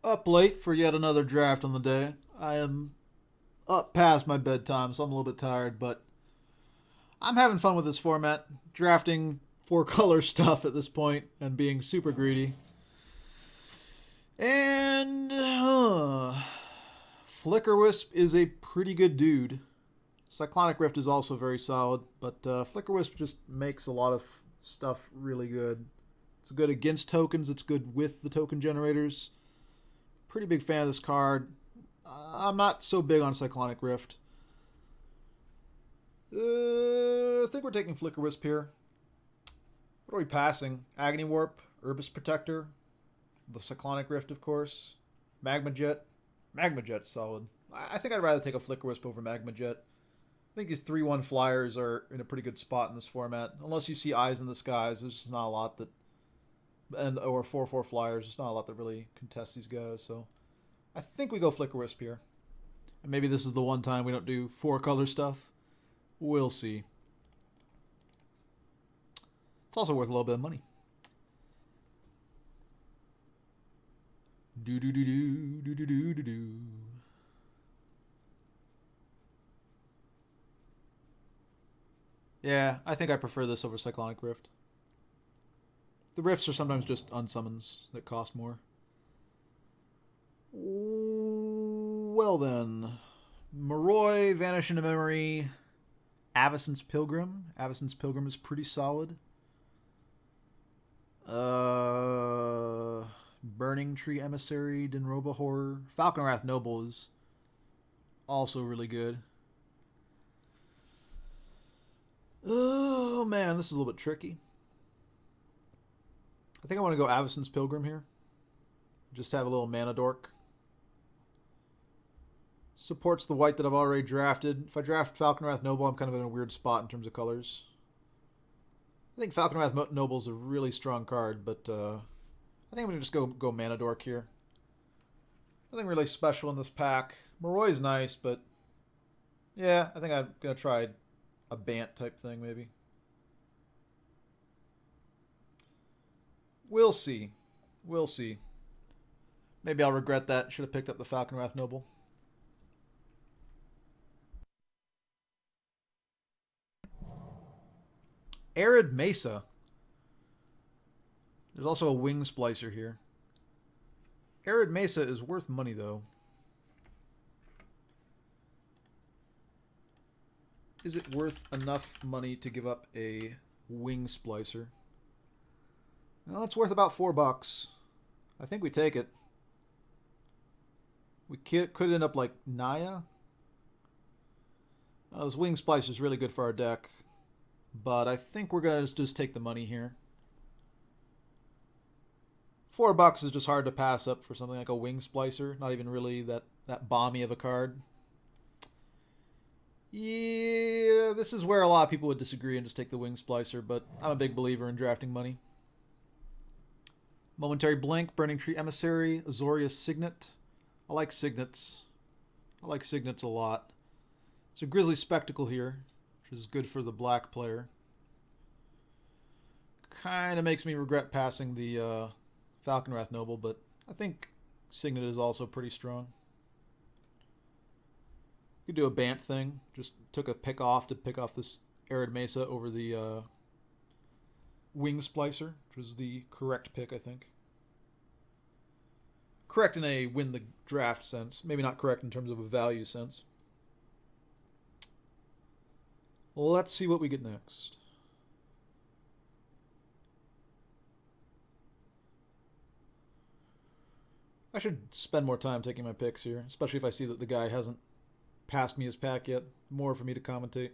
Up late for yet another draft on the day. I am up past my bedtime, so I'm a little bit tired, but I'm having fun with this format. Drafting four color stuff at this point and being super greedy. And Flicker Wisp is a pretty good dude. Cyclonic Rift is also very solid, but Flicker Wisp just makes a lot of stuff really good. It's good against tokens, it's good with the token generators. Pretty big fan of this card. I'm not so big on Cyclonic Rift. I think we're taking Flicker Wisp here. What are we passing? Agony Warp, Herbis Protector, the Cyclonic Rift, of course. Magma Jet. Magma Jet's solid. I think I'd rather take a Flicker Wisp over Magma Jet. I think these 3-1 flyers are in a pretty good spot in this format. Unless you see Eyes in the Skies, there's just not a lot that... or 4-4 flyers, there's not a lot that really contests these guys, so... I think we go Flicker Wisp here. And maybe this is the one time we don't do 4-color stuff. We'll see. It's also worth a little bit of money. Do do do do do do do do do. Yeah, I think I prefer this over Cyclonic Rift. The Rifts are sometimes just unsummons that cost more. Well then. Moroi, Vanish into Memory, Avacyn's Pilgrim. Avacyn's Pilgrim is pretty solid. Burning Tree Emissary, Dinroba Horror. Falconwrath Noble is also really good. Oh man, this is a little bit tricky. I think I want to go Avacyn's Pilgrim here. Just have a little mana dork. Supports the white that I've already drafted. If I draft Falconwrath Noble, I'm kind of in a weird spot in terms of colors. I think Falconwrath Noble is a really strong card, but I think I'm going to just go Mana Dork here. Nothing really special in this pack. Moroi is nice, but yeah, I think I'm going to try a Bant type thing, maybe. We'll see. We'll see. Maybe I'll regret that. Should have picked up the Falconwrath Noble. Arid Mesa. There's also a Wing Splicer here. Arid Mesa is worth money, though. Is it worth enough money to give up a Wing Splicer? Well, it's worth about $4. I think we take it. We could end up like Naya. This Wing Splicer is really good for our deck. But I think we're going to just take the money here. $4 is just hard to pass up for something like a Wing Splicer. Not even really that bomby of a card. Yeah, this is where a lot of people would disagree and just take the Wing Splicer, but I'm a big believer in drafting money. Momentary Blink, Burning Tree Emissary, Azorius Signet. I like Signets. I like Signets a lot. There's a Grizzly Spectacle here, which is good for the black player. Kind of makes me regret passing the Falconwrath Noble, but I think Signet is also pretty strong. You could do a Bant thing. Just took a pick off to pick off this Arid Mesa over the Wing Splicer, which was the correct pick, I think. Correct in a win the draft sense. Maybe not correct in terms of a value sense. Let's see what we get next. I should spend more time taking my picks here, especially if I see that the guy hasn't passed me his pack yet. More for me to commentate.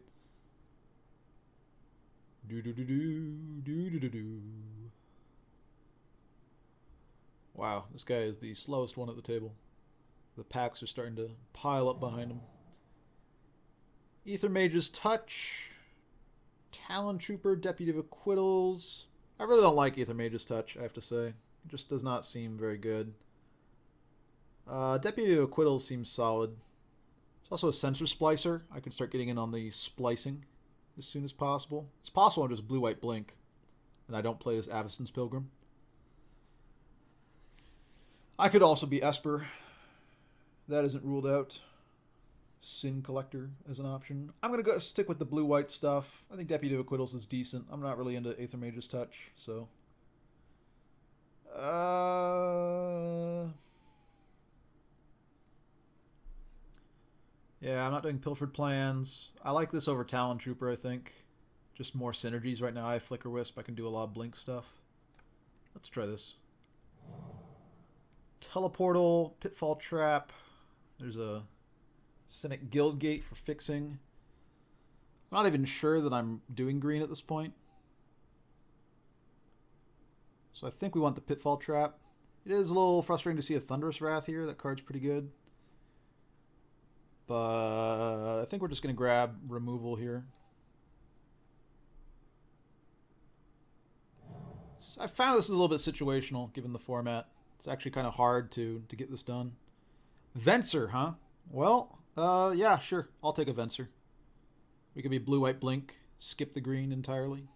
Do-do-do-do. Wow, this guy is the slowest one at the table. The packs are starting to pile up behind him. Ether Mage's Touch. Talon Trooper, Deputy of Acquittals. I really don't like Ether Mage's Touch, I have to say. It just does not seem very good. Deputy of Acquittals seems solid. There's also a Sensor Splicer. I could start getting in on the splicing as soon as possible. It's possible I'm just blue-white blink and I don't play this Avacyn's Pilgrim. I could also be Esper. That isn't ruled out. Sin Collector as an option. I'm going to go stick with the blue-white stuff. I think Deputy of Acquittals is decent. I'm not really into Aether Mage's Touch, so... Yeah, I'm not doing Pilfered Plans. I like this over Talon Trooper, I think. Just more synergies right now. I have Flicker Wisp. I can do a lot of Blink stuff. Let's try this. Teleportal, Pitfall Trap. There's a Cynic Guildgate for fixing. I'm not even sure that I'm doing green at this point. So I think we want the Pitfall Trap. It is a little frustrating to see a Thunderous Wrath here. That card's pretty good. But I think we're just going to grab removal here. I found this is a little bit situational given the format. It's actually kind of hard to get this done. Venser, huh? Well, yeah, sure. I'll take a Venser. We could be blue-white blink, skip the green entirely.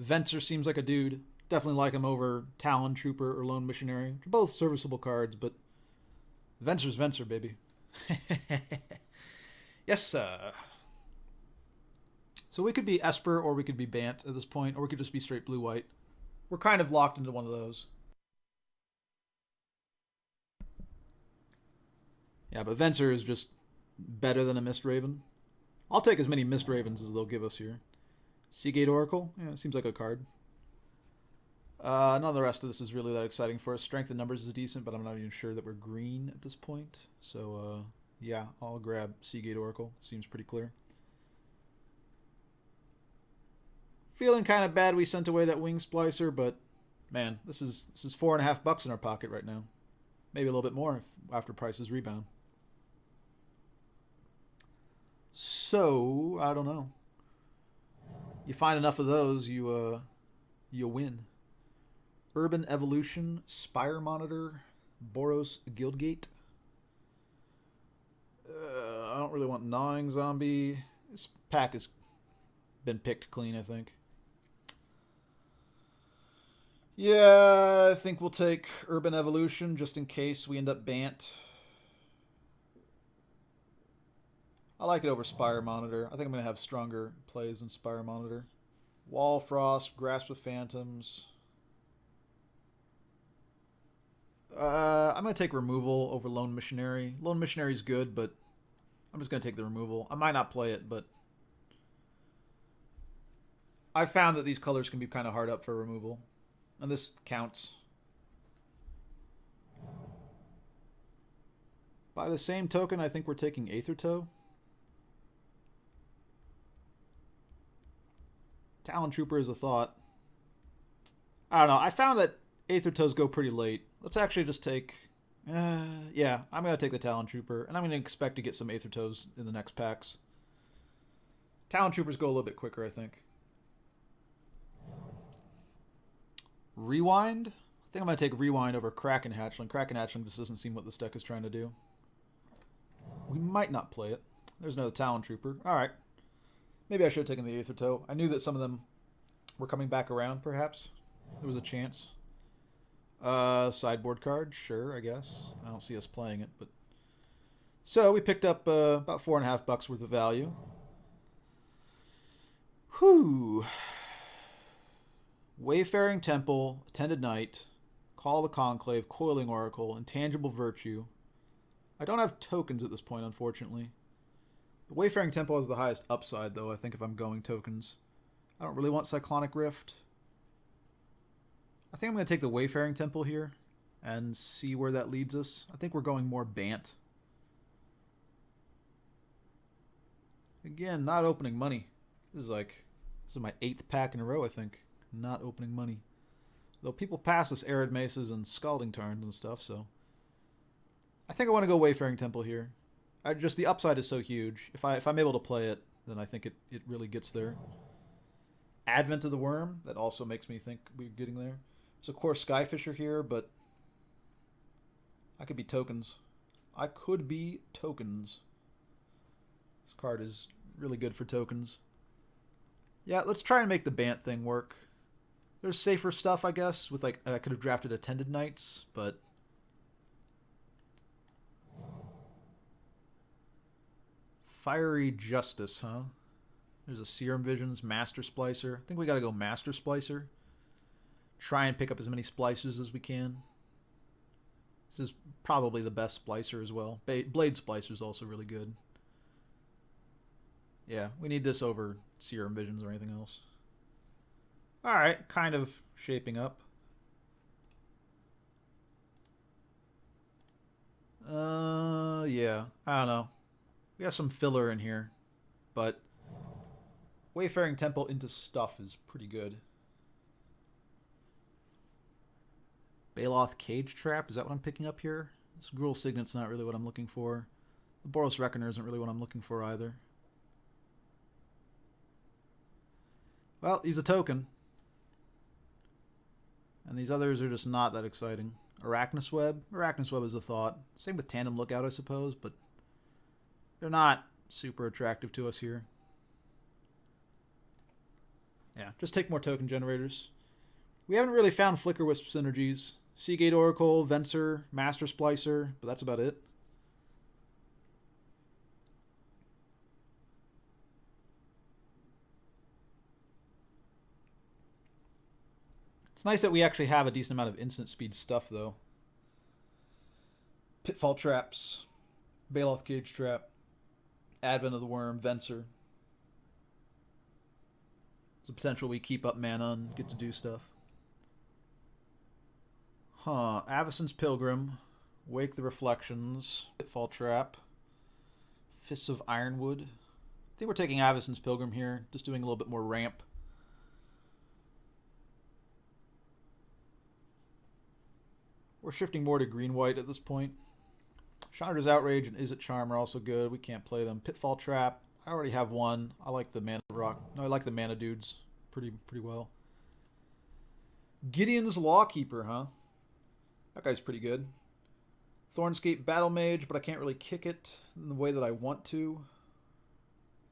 Venser seems like a dude. Definitely like him over Talon Trooper or Lone Missionary. They're both serviceable cards, but Venser's Venser, baby. Yes, sir. So we could be Esper or we could be Bant at this point, or we could just be straight blue-white. We're kind of locked into one of those. Yeah, but Venser is just better than a Mist Raven. I'll take as many Mist Ravens as they'll give us here. Seagate Oracle? Yeah, it seems like a card. None of the rest of this is really that exciting for us. Strength in numbers is decent, but I'm not even sure that we're green at this point. So, yeah, I'll grab Seagate Oracle. Seems pretty clear. Feeling kind of bad we sent away that Wing Splicer, but man, this is $4.50 in our pocket right now. Maybe a little bit more after prices rebound. So, I don't know. You find enough of those, you win. Urban Evolution, Spire Monitor, Boros Guildgate. I don't really want Gnawing Zombie. This pack has been picked clean, I think. Yeah, I think we'll take Urban Evolution just in case we end up Bant. I like it over Spire Monitor. I think I'm going to have stronger plays than Spire Monitor. Wall Frost, Grasp of Phantoms. I'm going to take removal over Lone Missionary. Lone Missionary is good, but I'm just going to take the removal. I might not play it, but I found that these colors can be kind of hard up for removal. And this counts. By the same token, I think we're taking Aether Toe. Talon Trooper is a thought. I don't know. I found that Aether Toes go pretty late. Let's actually just take... yeah, I'm going to take the Talon Trooper. And I'm going to expect to get some Aether Toes in the next packs. Talon Troopers go a little bit quicker, I think. Rewind? I think I'm going to take Rewind over Kraken Hatchling. Kraken Hatchling just doesn't seem what this deck is trying to do. We might not play it. There's another Talon Trooper. Alright. Maybe I should have taken the Aether Toe. I knew that some of them were coming back around, perhaps. There was a chance. Sideboard card, sure, I guess. I don't see us playing it, but... So, we picked up about $4.50 worth of value. Whew. Wayfaring Temple, Attended Knight, Call of the Conclave, Coiling Oracle, Intangible Virtue. I don't have tokens at this point, unfortunately. The Wayfaring Temple has the highest upside, though, I think, if I'm going tokens. I don't really want Cyclonic Rift. I think I'm going to take the Wayfaring Temple here and see where that leads us. I think we're going more Bant. Again, not opening money. This is my 8th pack in a row, I think. Not opening money. Though people pass us Arid Maces and Scalding Tarns and stuff, so... I think I want to go Wayfaring Temple here. Just the upside is so huge. If I'm able to play it, then I think it really gets there. Advent of the Worm, that also makes me think we're getting there. There's of course Skyfisher here, but I could be tokens. I could be tokens. This card is really good for tokens. Yeah, let's try and make the Bant thing work. There's safer stuff, I guess, with like I could have drafted Attended Knights, but Fiery Justice, huh? There's a Serum Visions, Master Splicer. I think we gotta go Master Splicer. Try and pick up as many splicers as we can. This is probably the best splicer as well. Blade Splicer is also really good. Yeah, we need this over Serum Visions or anything else. Alright, kind of shaping up. Yeah, I don't know. We got some filler in here, but Wayfaring Temple into stuff is pretty good. Baloth Cage Trap, is that what I'm picking up here? This Gruul Signet's not really what I'm looking for. The Boros Reckoner isn't really what I'm looking for either. Well, he's a token. And these others are just not that exciting. Arachnus Web? Arachnus Web is a thought. Same with Tandem Lookout, I suppose, but they're not super attractive to us here. Yeah, just take more token generators. We haven't really found Flicker Wisp synergies. Seagate Oracle, Venser, Master Splicer, but that's about it. It's nice that we actually have a decent amount of instant speed stuff, though. Pitfall Traps, Baloth Cage Trap, Advent of the Worm, Venser. It's a potential we keep up mana and get to do stuff. Huh. Avacyn's Pilgrim, Wake the Reflections, Pitfall Trap, Fists of Ironwood. I think we're taking Avacyn's Pilgrim here, just doing a little bit more ramp. We're shifting more to green-white at this point. Chandra's Outrage and Is It Charm are also good. We can't play them. Pitfall Trap. I already have one. I like the mana rock. No, I like the mana dudes pretty well. Gideon's Lawkeeper, huh? That guy's pretty good. Thornscape Battle Mage, but I can't really kick it in the way that I want to.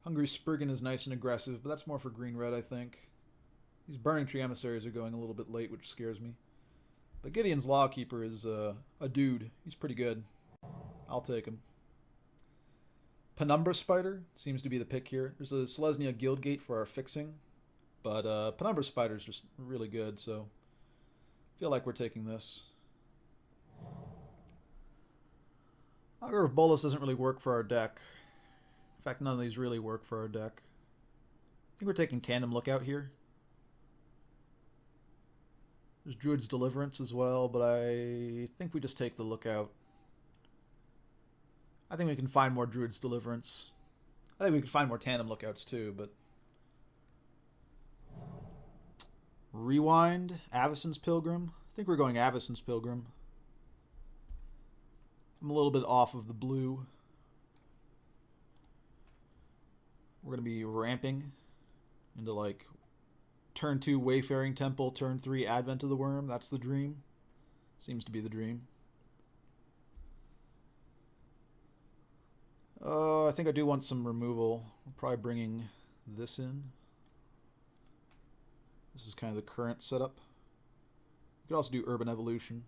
Hungry Spriggan is nice and aggressive, but that's more for green-red, I think. These Burning Tree Emissaries are going a little bit late, which scares me. But Gideon's Lawkeeper is a dude. He's pretty good. I'll take him. Penumbra Spider seems to be the pick here. There's a Selesnya Guildgate for our fixing. But Penumbra Spider is just really good, so I feel like we're taking this. Augur of Bolas doesn't really work for our deck. In fact, none of these really work for our deck. I think we're taking Tandem Lookout here. There's Druid's Deliverance as well, but I think we just take the Lookout. I think we can find more Druid's Deliverance. I think we can find more Tandem Lookouts too, but... Rewind, Avacyn's Pilgrim. I think we're going Avacyn's Pilgrim. I'm a little bit off of the blue. We're going to be ramping into like turn 2 Wayfaring Temple, turn 3 Advent of the Worm. That's the dream. Seems to be the dream. I think I do want some removal. I'm probably bringing this in. This is kind of the current setup. We could also do Urban Evolution.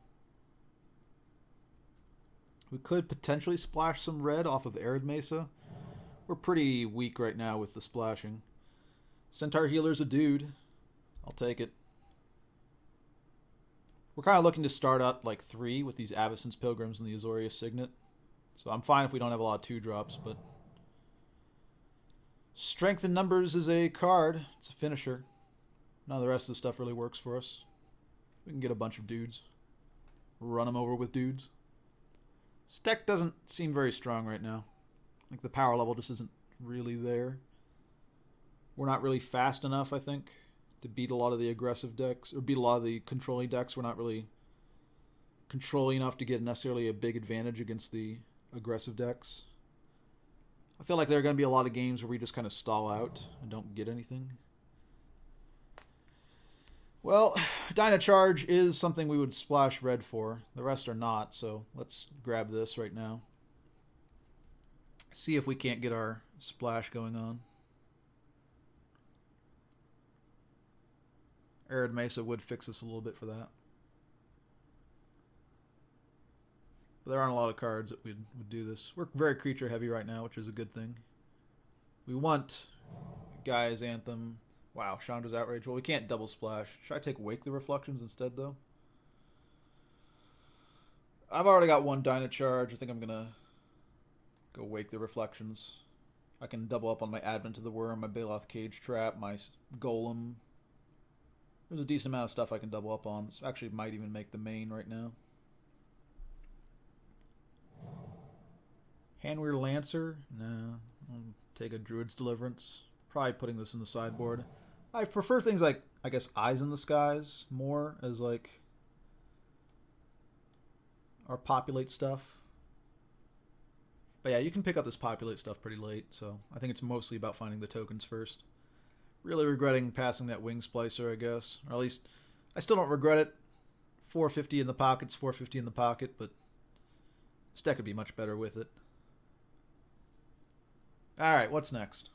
We could potentially splash some red off of Arid Mesa. We're pretty weak right now with the splashing. Centaur Healer's a dude. I'll take it. We're kind of looking to start up like 3 with these Avacyn's Pilgrims and the Azorius Signet. So I'm fine if we don't have a lot of 2-drops, but... Strength in Numbers is a card. It's a finisher. None of the rest of the stuff really works for us. We can get a bunch of dudes. Run them over with dudes. This deck doesn't seem very strong right now. Like the power level just isn't really there. We're not really fast enough, I think, to beat a lot of the aggressive decks, or beat a lot of the controlling decks. We're not really controlling enough to get necessarily a big advantage against the aggressive decks. I feel like there are going to be a lot of games where we just kind of stall out and don't get anything. Well, Dynacharge is something we would splash red for. The rest are not, so let's grab this right now. See if we can't get our splash going on. Arid Mesa would fix us a little bit for that. But there aren't a lot of cards that would do this. We're very creature heavy right now, which is a good thing. We want Guy's Anthem. Wow, Chandra's Outrage. Well, we can't double splash. Should I take Wake the Reflections instead, though? I've already got one Dynacharge. I think I'm going to go Wake the Reflections. I can double up on my Advent of the Worm, my Baloth Cage Trap, my Golem. There's a decent amount of stuff I can double up on. This actually might even make the main right now. Handweir Lancer? No. I'll take a Druid's Deliverance. Probably putting this in the sideboard. I prefer things like, I guess, Eyes in the Skies more as like our populate stuff. But yeah, you can pick up this populate stuff pretty late, so I think it's mostly about finding the tokens first. Really regretting passing that Wing Splicer, I guess. Or at least, I still don't regret it. 450 in the pocket's 450 in the pocket, but this deck would be much better with it. Alright, what's next?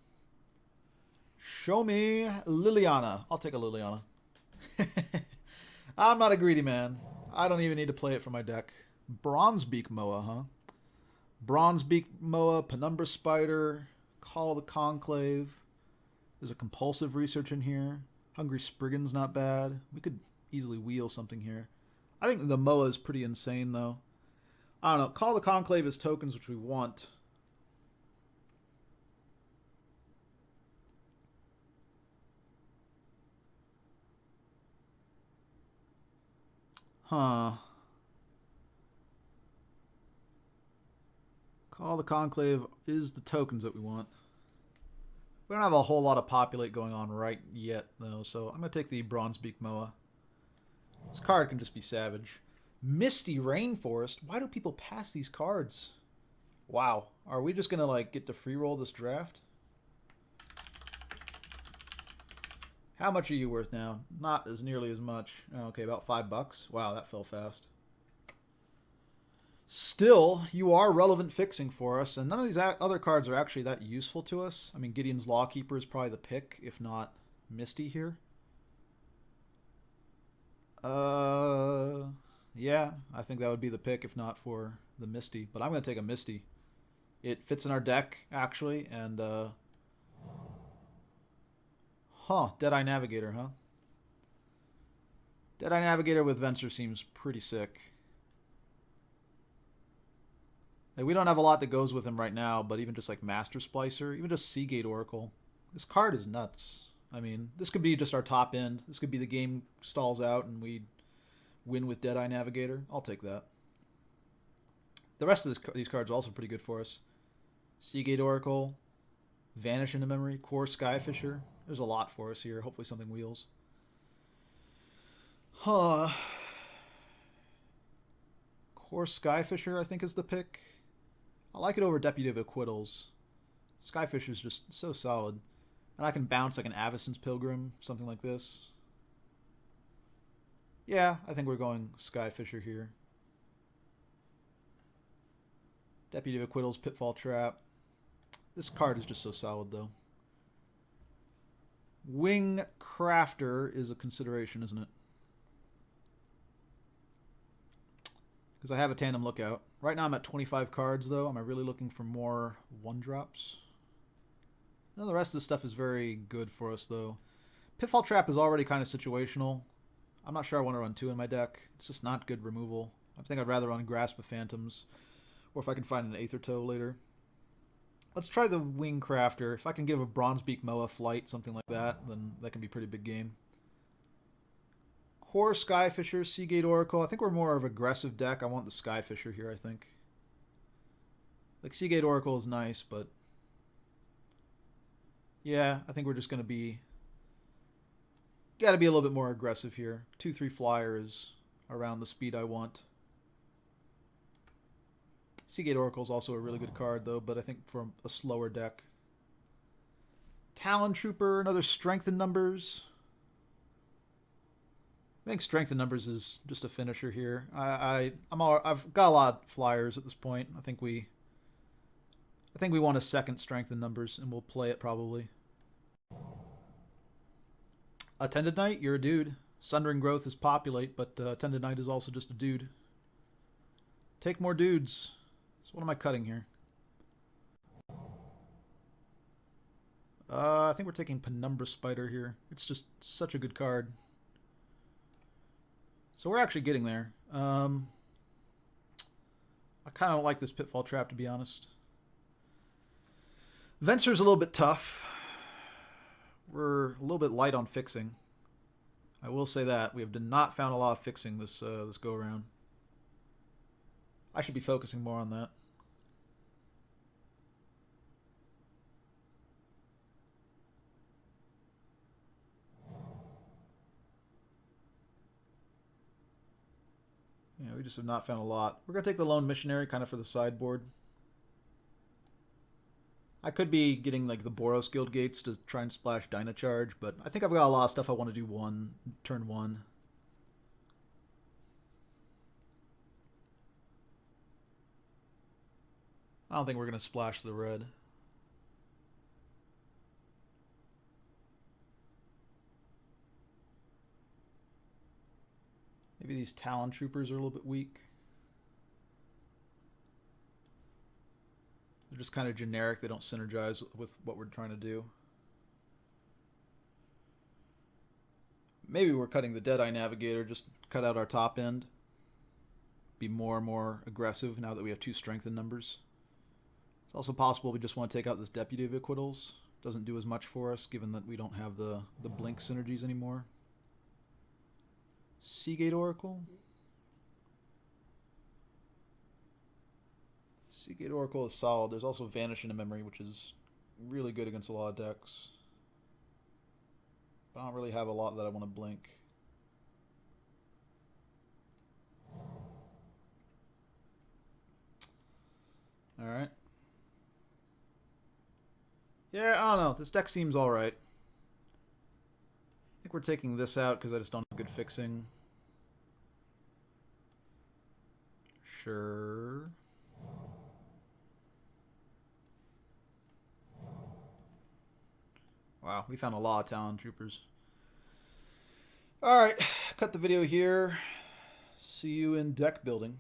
Show me Liliana. I'll take a Liliana. I'm not a greedy man. I don't even need to play it for my deck. Bronzebeak Moa, huh? Bronzebeak Moa, Penumbra Spider, Call the Conclave. There's a compulsive research in here. Hungry Spriggan's not bad. We could easily wheel something here. I think the Moa is pretty insane, though. I don't know. Call the Conclave is tokens, which we want. Huh. Call the Conclave is the tokens that we want. We don't have a whole lot of populate going on right yet, though, so I'm going to take the Bronzebeak Moa. This card can just be savage. Misty Rainforest? Why do people pass these cards? Wow. Are we just going to, like, get to free roll this draft? How much are you worth now? Not as nearly as much. Okay, about $5. Wow, that fell fast. Still, you are relevant fixing for us, and none of these other cards are actually that useful to us. I mean, Gideon's Lawkeeper is probably the pick, if not Misty here. Yeah, I think that would be the pick, if not for the Misty. But I'm going to take a Misty. It fits in our deck, actually, and, Deadeye Navigator, huh? Deadeye Navigator with Venser seems pretty sick. Like, we don't have a lot that goes with him right now, but even just like Master Splicer, even just Seagate Oracle. This card is nuts. I mean, this could be just our top end. This could be the game stalls out and we win with Deadeye Navigator. I'll take that. The rest of these cards are also pretty good for us. Seagate Oracle, Vanish into Memory, Core Skyfisher. There's a lot for us here. Hopefully something wheels. Core Skyfisher, I think, is the pick. I like it over Deputy of Acquittals. Skyfisher is just so solid. And I can bounce like an Avacyn's Pilgrim, something like this. Yeah, I think we're going Skyfisher here. Deputy of Acquittals, Pitfall Trap. This card is just so solid, though. Wing Crafter is a consideration, isn't it? Because I have a Tandem Lookout. Right now I'm at 25 cards, though. Am I really looking for more 1-drops? No, the rest of this stuff is very good for us, though. Pitfall Trap is already kind of situational. I'm not sure I want to run 2 in my deck. It's just not good removal. I think I'd rather run Grasp of Phantoms, or if I can find an Aether Toe later. Let's try the Wing Crafter. If I can give a Bronzebeak Moa Flight, something like that, then that can be a pretty big game. Core Skyfisher, Seagate Oracle. I think we're more of an aggressive deck. I want the Skyfisher here, I think. Like, Seagate Oracle is nice, but... yeah, I think we're just going to be... got to be a little bit more aggressive here. 2-3 flyer is around the speed I want. Seagate Oracle is also a really good card, though, but I think for a slower deck. Talon Trooper, another Strength in Numbers. I think Strength in Numbers is just a finisher here. I've got a lot of flyers at this point. I think we want a second Strength in Numbers, and we'll play it probably. Attended Knight, you're a dude. Sundering Growth is populate, but Attended Knight is also just a dude. Take more dudes. So what am I cutting here? I think we're taking Penumbra Spider here. It's just such a good card. So we're actually getting there. I kind of don't like this Pitfall Trap, to be honest. Venser's a little bit tough. We're a little bit light on fixing. I will say that. We have not found a lot of fixing this this go-around. I should be focusing more on that. Yeah, we just have not found a lot. We're going to take the Lone Missionary kind of for the sideboard. I could be getting like the Boros Guild Gates to try and splash Dynacharge, but I think I've got a lot of stuff I want to do turn one. I don't think we're going to splash the red. Maybe these Talon Troopers are a little bit weak. They're just kind of generic. They don't synergize with what we're trying to do. Maybe we're cutting the Deadeye Navigator, just cut out our top end. Be more and more aggressive now that we have 2 strength in numbers. It's also possible we just want to take out this Deputy of Acquittals. Doesn't do as much for us, given that we don't have the Blink synergies anymore. Seagate Oracle. Seagate Oracle is solid. There's also Vanish into Memory, which is really good against a lot of decks. But I don't really have a lot that I want to blink. Alright. Yeah, I don't know. This deck seems alright. I think we're taking this out because I just don't have good fixing. Sure. Wow, we found a lot of Talon Troopers. Alright, cut the video here. See you in deck building.